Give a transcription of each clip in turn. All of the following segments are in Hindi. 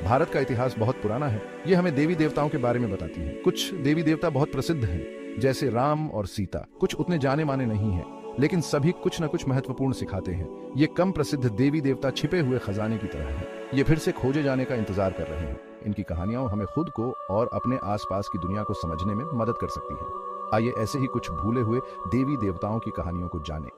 भारत का इतिहास बहुत पुराना है। ये हमें देवी देवताओं के बारे में बताती है। कुछ देवी देवता बहुत प्रसिद्ध हैं, जैसे राम और सीता। कुछ उतने जाने माने नहीं हैं, लेकिन सभी कुछ न कुछ महत्वपूर्ण सिखाते हैं। ये कम प्रसिद्ध देवी देवता छिपे हुए खजाने की तरह हैं। ये फिर से खोजे जाने का इंतजार कर रहे हैं। इनकी कहानियां हमें खुद को और अपने आसपास की दुनिया को समझने में मदद कर सकती हैं। आइए ऐसे ही कुछ भूले हुए देवी देवताओं की कहानियों को जानें।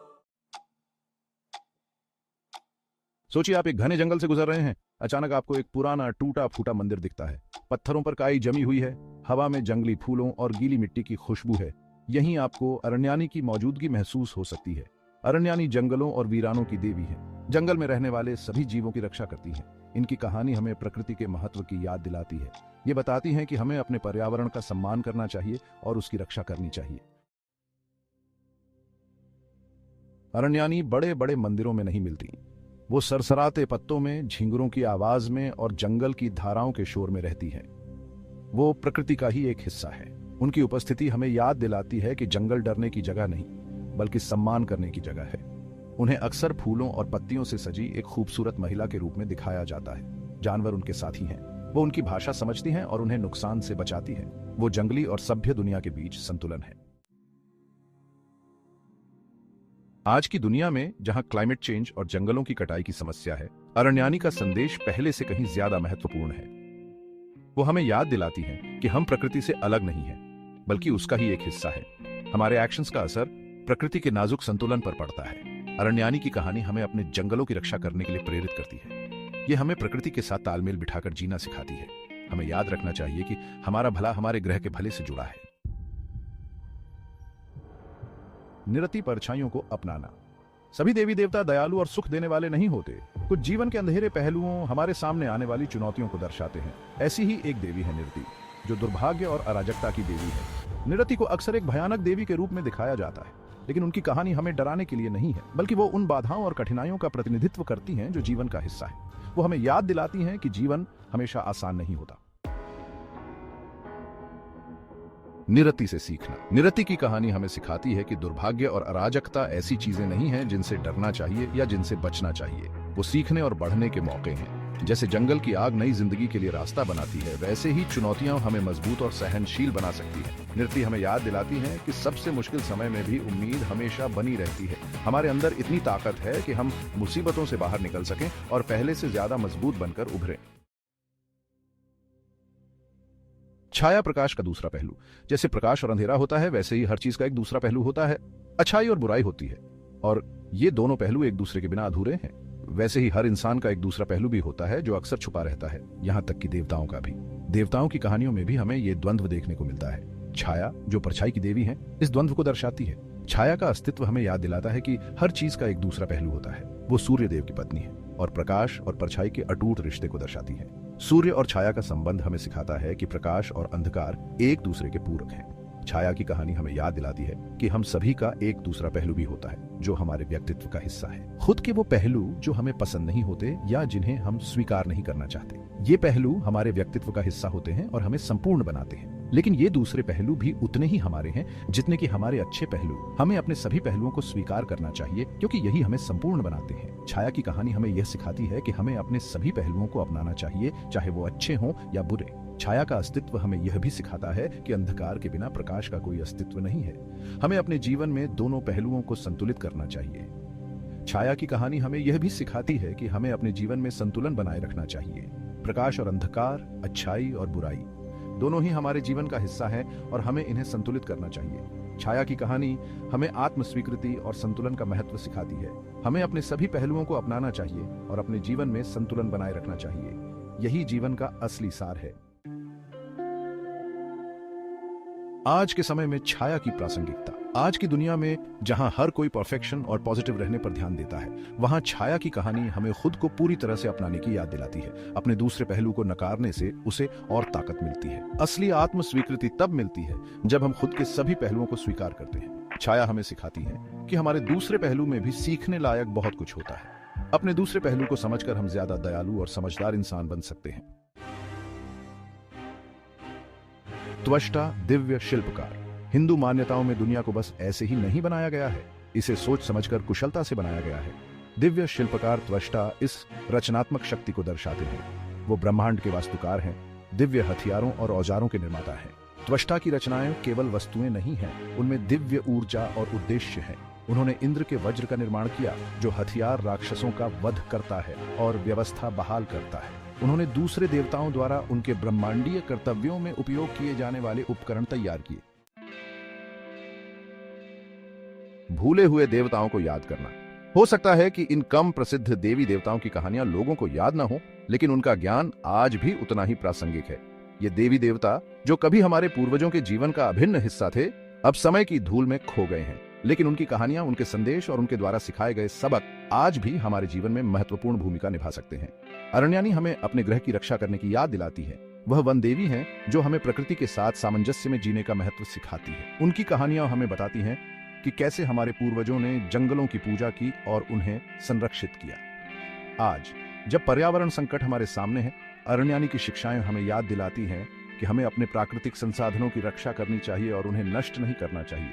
सोचिए, आप एक घने जंगल से गुजर रहे हैं। अचानक आपको एक पुराना टूटा फूटा मंदिर दिखता है। पत्थरों पर काई जमी हुई है, हवा में जंगली फूलों और गीली मिट्टी की खुशबू है। यहीं आपको अरण्यानी की मौजूदगी महसूस हो सकती है। अरण्यानी जंगलों और वीरानों की देवी है। जंगल में रहने वाले सभी जीवों की रक्षा करती है। इनकी कहानी हमें प्रकृति के महत्व की याद दिलाती है। ये बताती है कि हमें अपने पर्यावरण का सम्मान करना चाहिए और उसकी रक्षा करनी चाहिए। अरण्यानी बड़े बड़े मंदिरों में नहीं मिलती। वो सरसराते पत्तों में, झींगुरों की आवाज में और जंगल की धाराओं के शोर में रहती है। वो प्रकृति का ही एक हिस्सा है। उनकी उपस्थिति हमें याद दिलाती है कि जंगल डरने की जगह नहीं, बल्कि सम्मान करने की जगह है। उन्हें अक्सर फूलों और पत्तियों से सजी एक खूबसूरत महिला के रूप में दिखाया जाता है। जानवर उनके साथी हैं। वो उनकी भाषा समझती हैं और उन्हें नुकसान से बचाती हैं। वो जंगली और सभ्य दुनिया के बीच संतुलन है। आज की दुनिया में जहां क्लाइमेट चेंज और जंगलों की कटाई की समस्या है, अरण्यानी का संदेश पहले से कहीं ज्यादा महत्वपूर्ण है। वो हमें याद दिलाती है कि हम प्रकृति से अलग नहीं हैं, बल्कि उसका ही एक हिस्सा है। हमारे एक्शंस का असर प्रकृति के नाजुक संतुलन पर पड़ता है। अरण्यानी की कहानी हमें अपने जंगलों की रक्षा करने के लिए प्रेरित करती है। ये हमें प्रकृति के साथ तालमेल बिठाकर जीना सिखाती है। हमें याद रखना चाहिए कि हमारा भला हमारे ग्रह के भले से जुड़ा है। निरति परछाइयों को अपनाना। सभी देवी देवता दयालु और सुख देने वाले नहीं होते। कुछ जीवन के अंधेरे पहलुओं, हमारे सामने आने वाली चुनौतियों को दर्शाते हैं। ऐसी ही एक देवी है निरति, जो दुर्भाग्य और अराजकता की देवी है। निरति को अक्सर एक भयानक देवी के रूप में दिखाया जाता है, लेकिन उनकी कहानी हमें डराने के लिए नहीं है, बल्कि वो उन बाधाओं और कठिनाइयों का प्रतिनिधित्व करती हैं जो जीवन का हिस्सा है। वो हमें याद दिलाती हैं कि जीवन हमेशा आसान नहीं होता। निरति से सीखना। निरति की कहानी हमें सिखाती है कि दुर्भाग्य और अराजकता ऐसी चीजें नहीं हैं जिनसे डरना चाहिए या जिनसे बचना चाहिए। वो सीखने और बढ़ने के मौके हैं। जैसे जंगल की आग नई जिंदगी के लिए रास्ता बनाती है, वैसे ही चुनौतियां हमें मजबूत और सहनशील बना सकती हैं। निरति हमें याद दिलाती है कि सबसे मुश्किल समय में भी उम्मीद हमेशा बनी रहती है। हमारे अंदर इतनी ताकत है कि हम मुसीबतों से बाहर निकल सकें और पहले से ज्यादा मजबूत बनकर उभरें। छाया प्रकाश का दूसरा पहलू। जैसे प्रकाश और अंधेरा होता है, वैसे ही हर चीज का एक दूसरा पहलू होता है। अच्छाई और बुराई होती है, और ये दोनों पहलू एक दूसरे के बिना अधूरे हैं। वैसे ही हर इंसान का एक दूसरा पहलू भी होता है जो अक्सर छुपा रहता है, यहां तक कि देवताओं का भी। देवताओं की कहानियों में भी हमें ये द्वंद्व देखने को मिलता है। छाया, जो परछाई की देवी है, इस द्वंद्व को दर्शाती है। छाया का अस्तित्व हमें याद दिलाता है कि हर चीज का एक दूसरा पहलू होता है। वो सूर्य देव की पत्नी है और प्रकाश और परछाई के अटूट रिश्ते को दर्शाती है। सूर्य और छाया का संबंध हमें सिखाता है कि प्रकाश और अंधकार एक दूसरे के पूरक हैं। छाया की कहानी हमें याद दिलाती है कि हम सभी का एक दूसरा पहलू भी होता है, जो हमारे व्यक्तित्व का हिस्सा है। खुद के वो पहलू जो हमें पसंद नहीं होते या जिन्हें हम स्वीकार नहीं करना चाहते। ये पहलू हमारे व्यक्तित्व का हिस्सा होते हैं और हमें संपूर्ण बनाते हैं। लेकिन ये दूसरे पहलू भी उतने ही हमारे हैं जितने कि हमारे अच्छे पहलू। हमें अपने सभी पहलुओं को स्वीकार करना चाहिए, क्योंकि यही हमें संपूर्ण बनाते हैं। छाया की कहानी हमें यह सिखाती है कि हमें अपने सभी पहलुओं को अपनाना चाहिए, चाहे वो अच्छे हों या बुरे। छाया का अस्तित्व हमें यह भी सिखाता है कि अंधकार के बिना प्रकाश का कोई अस्तित्व नहीं है। हमें अपने जीवन में दोनों पहलुओं को संतुलित करना चाहिए। छाया की कहानी हमें यह भी सिखाती है कि हमें अपने जीवन में संतुलन बनाए रखना चाहिए। प्रकाश और अंधकार, अच्छाई और बुराई, दोनों ही हमारे जीवन का हिस्सा है और हमें इन्हें संतुलित करना चाहिए। छाया की कहानी हमें आत्म स्वीकृति और संतुलन का महत्व सिखाती है। हमें अपने सभी पहलुओं को अपनाना चाहिए और अपने जीवन में संतुलन बनाए रखना चाहिए। यही जीवन का असली सार है। आज के समय में छाया की प्रासंगिकता। आज की दुनिया में जहां हर कोई परफेक्शन और पॉजिटिव रहने पर ध्यान देता है, वहां छाया की कहानी हमें खुद को पूरी तरह से अपनाने की याद दिलाती है। अपने दूसरे पहलू को नकारने से उसे और ताकत मिलती है। असली आत्म स्वीकृति तब मिलती है जब हम खुद के सभी पहलुओं को स्वीकार करते हैं। छाया हमें सिखाती है कि हमारे दूसरे पहलू में भी सीखने लायक बहुत कुछ होता है। अपने दूसरे पहलू को समझकर हम ज्यादा दयालु और समझदार इंसान बन सकते हैं। त्वष्टा, दिव्य शिल्पकार। हिंदू मान्यताओं में दुनिया को बस ऐसे ही नहीं बनाया गया है, इसे सोच समझकर कुशलता से बनाया गया है। दिव्य शिल्पकार त्वष्टा इस रचनात्मक शक्ति को दर्शाते हैं। वो ब्रह्मांड के वास्तुकार हैं, दिव्य हथियारों और औजारों के निर्माता हैं। त्वष्टा की रचनाएं केवल वस्तुएं नहीं हैं, उनमें दिव्य ऊर्जा और उद्देश्य है। उन्होंने इंद्र के वज्र का निर्माण किया, जो हथियार राक्षसों का वध करता है और व्यवस्था बहाल करता है। उन्होंने दूसरे देवताओं द्वारा उनके ब्रह्मांडीय कर्तव्यों में उपयोग किए जाने वाले उपकरण तैयार किए। भूले हुए देवताओं को याद करना। हो सकता है कि इन कम प्रसिद्ध देवी देवताओं की कहानियां लोगों को याद न हो, लेकिन उनका ज्ञान आज भी उतना ही प्रासंगिक है। ये देवी देवता जो कभी हमारे पूर्वजों के जीवन का अभिन्न हिस्सा थे, अब समय की धूल में खो गए हैं, लेकिन उनकी कहानियां, उनके संदेश और उनके द्वारा सिखाए गए सबक आज भी हमारे जीवन में महत्वपूर्ण भूमिका निभा सकते हैं। अरण्यानी हमें अपने ग्रह की रक्षा करने की याद दिलाती है। वह वन देवी हैं जो हमें प्रकृति के साथ सामंजस्य में जीने का महत्व सिखाती है। उनकी कहानियां हमें बताती हैं कि कैसे हमारे पूर्वजों ने जंगलों की पूजा की और उन्हें संरक्षित किया। आज जब पर्यावरण संकट हमारे सामने है, अरण्यानी की शिक्षाएं हमें याद दिलाती हैं कि हमें अपने प्राकृतिक संसाधनों की रक्षा करनी चाहिए और उन्हें नष्ट नहीं करना चाहिए।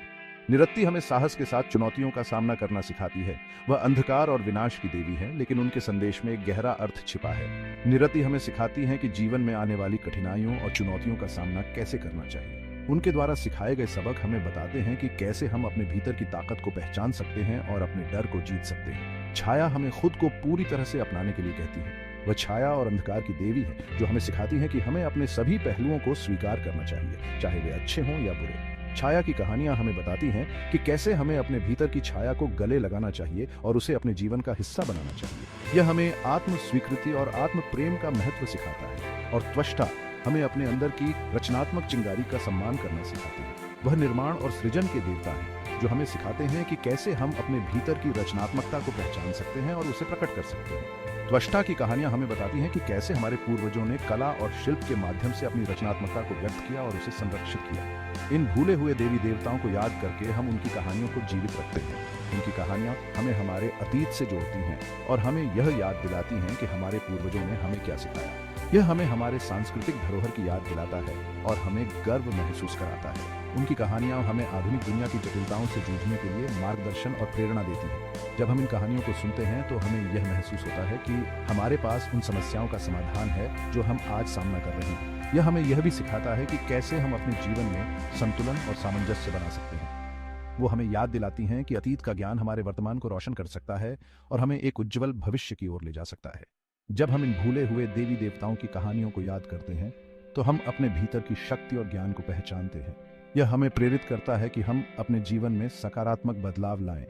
निरत्ती हमें साहस के साथ चुनौतियों का सामना करना सिखाती है। वह अंधकार और विनाश की देवी है, लेकिन उनके संदेश में एक गहरा अर्थ छिपा है। निरत्ती हमें सिखाती है कि जीवन में आने वाली कठिनाइयों और चुनौतियों का सामना कैसे करना चाहिए। उनके द्वारा सिखाए गए सबक हमें बताते हैं कि कैसे हम अपने भीतर की ताकत को पहचान सकते हैं और अपने डर को जीत सकते हैं। छाया हमें खुद को पूरी तरह से अपनाने के लिए कहती है। वह छाया और अंधकार की देवी है जो हमें सिखाती है कि हमें अपने सभी पहलुओं को स्वीकार करना चाहिए, चाहे वे अच्छे हों या बुरे। छाया की कहानियां हमें बताती हैं कि कैसे हमें अपने भीतर की छाया को गले लगाना चाहिए और उसे अपने जीवन का हिस्सा बनाना चाहिए। यह हमें आत्म स्वीकृति और आत्म प्रेम का महत्व सिखाता है। और त्वष्टा हमें अपने अंदर की रचनात्मक चिंगारी का सम्मान करना सिखाती है। वह निर्माण और सृजन के देवता हैं जो हमें सिखाते हैं कि कैसे हम अपने भीतर की रचनात्मकता को पहचान सकते हैं और उसे प्रकट कर सकते हैं। त्वष्टा की कहानियां हमें बताती हैं कि कैसे हमारे पूर्वजों ने कला और शिल्प के माध्यम से अपनी रचनात्मकता को व्यक्त किया और उसे संरक्षित किया। इन भूले हुए देवी देवताओं को याद करके हम उनकी कहानियों को जीवित रखते हैं। उनकी कहानियां हमें हमारे अतीत से जोड़ती हैं और हमें यह याद दिलाती हैं कि हमारे पूर्वजों ने हमें क्या सिखाया। यह हमें हमारे सांस्कृतिक धरोहर की याद दिलाता है और हमें गर्व महसूस कराता है। उनकी कहानियां हमें आधुनिक दुनिया की जटिलताओं से जूझने के लिए मार्गदर्शन और प्रेरणा देती हैं। जब हम इन कहानियों को सुनते हैं तो हमें यह महसूस होता है कि हमारे पास उन समस्याओं का समाधान है जो हम आज सामना कर रहे हैं। यह हमें यह भी सिखाता है कि कैसे हम अपने जीवन में संतुलन और सामंजस्य बना सकते हैं। वो हमें याद दिलाती हैं कि अतीत का ज्ञान हमारे वर्तमान को रोशन कर सकता है और हमें एक उज्ज्वल भविष्य की ओर ले जा सकता है। जब हम इन भूले हुए देवी देवताओं की कहानियों को याद करते हैं तो हम अपने भीतर की शक्ति और ज्ञान को पहचानते हैं। यह हमें प्रेरित करता है कि हम अपने जीवन में सकारात्मक बदलाव लाएं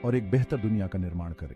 और एक बेहतर दुनिया का निर्माण करें।